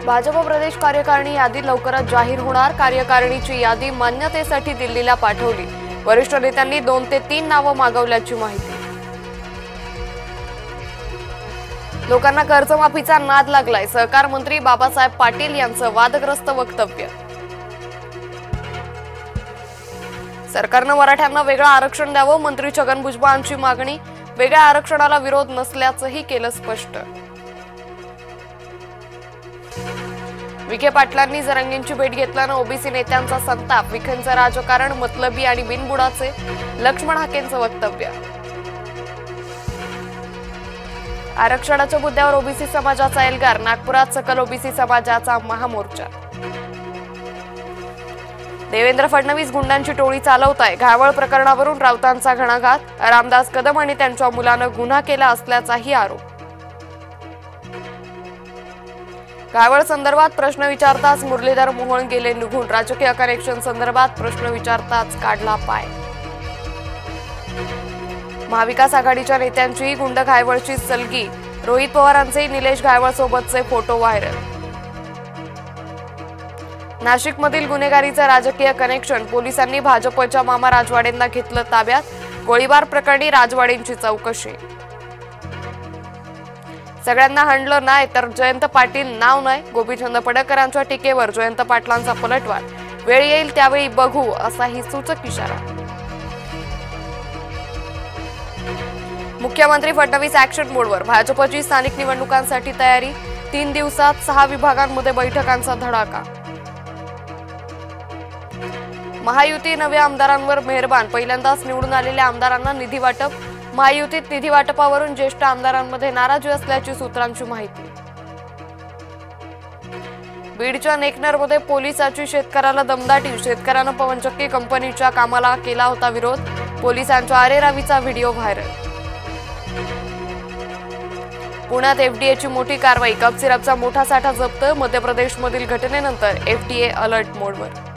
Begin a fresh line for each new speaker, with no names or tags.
भाजप प्रदेश कार्यकारिणी यादी लवकरच जाहीर होणार। कार्यकारिणीची यादी मान्यतेसाठी दिल्लीला पाठवली। वरिष्ठ नेत्यांनी 2 ते 3 नावं मागवल्याची माहिती। लोकांना कर्जमाफीचा नाद लागलाय। सहकार मंत्री बाबासाहेब पाटील यांचं वादग्रस्त वक्तव्य। सरकारनं मराठ्यांना वेगळं आरक्षण द्यावं, मंत्री छगन भुजबळांची मागणी। वेगळ्या आरक्षणाला विरोध नसल्याचंही केलं स्पष्ट। विखे पाटलांनी जरांगेंची भेट घेतल्यानं ओबीसी नेत्यांचा संताप। विखेंचं राजकारण मतलबी आणि बिनबुडाचे, लक्ष्मण हाकेंचं वक्तव्य। आरक्षणाच्या मुद्द्यावर ओबीसी समाजाचा एल्गार। नागपुरात सकल ओबीसी समाजाचा महामोर्चा। देवेंद्र फडणवीस गुंडांची टोळी चालवताय। घावळ प्रकरणावरून राऊतांचा घणाघात। रामदास कदम आणि त्यांच्या मुलानं गुन्हा केला असल्याचाही आरोप। घावळ संदर्भात प्रश्न विचारताच मुरलीधर मोहोळ गेले निघून। राजकीय कनेक्शन संदर्भात प्रश्न विचारताच काढला पाय। महाविकास आघाडीच्या नेत्यांची गुंड घायवळची सलगी। रोहित पवारांचे निलेश घायवळ सोबतचे फोटो व्हायरल। नाशिकमधील गुन्हेगारीचे राजकीय कनेक्शन। पोलिसांनी भाजपच्या मामा राजवाडेंना घेतलं ताब्यात। गोळीबार प्रकरणी राजवाडेंची चौकशी। सगळ्यांना हणलं नाही तर जयंत पाटील नाव नाही। गोपीचंद पडळकरांच्या टीकेवर जयंत पाटलांचा पलटवार। वेळ येईल त्यावेळी बघू असाही सूचक इशारा। मुख्यमंत्री फडणवीस ऍक्शन मोडवर। भाजपची स्थानिक निवडणुकांसाठी तयारी। 3 दिवसात 6 विभागांमध्ये बैठकांचा धडाका। महायुती नव्या आमदारांवर मेहरबान। पहिल्यांदाच निवडून आलेल्या आमदारांना निधी वाटप। महायुतीत निधी वाटपावरून ज्येष्ठ आमदारांमध्ये नाराजी असल्याची सूत्रांची माहिती। बीडच्या नेकनरमध्ये पोलिसाची शेतकऱ्याला दमदाटी। शेतकऱ्यानं पवनचक्की कंपनीच्या कामाला केला होता विरोध। पोलिसांच्या अरेरावीचा व्हिडिओ व्हायरल। पुण्यात एफडीएची मोठी कारवाई। कप सिरपचा मोठा साठा जप्त। मध्य प्रदेशमधील घटनेनंतर एफडीए अलर्ट मोडवर।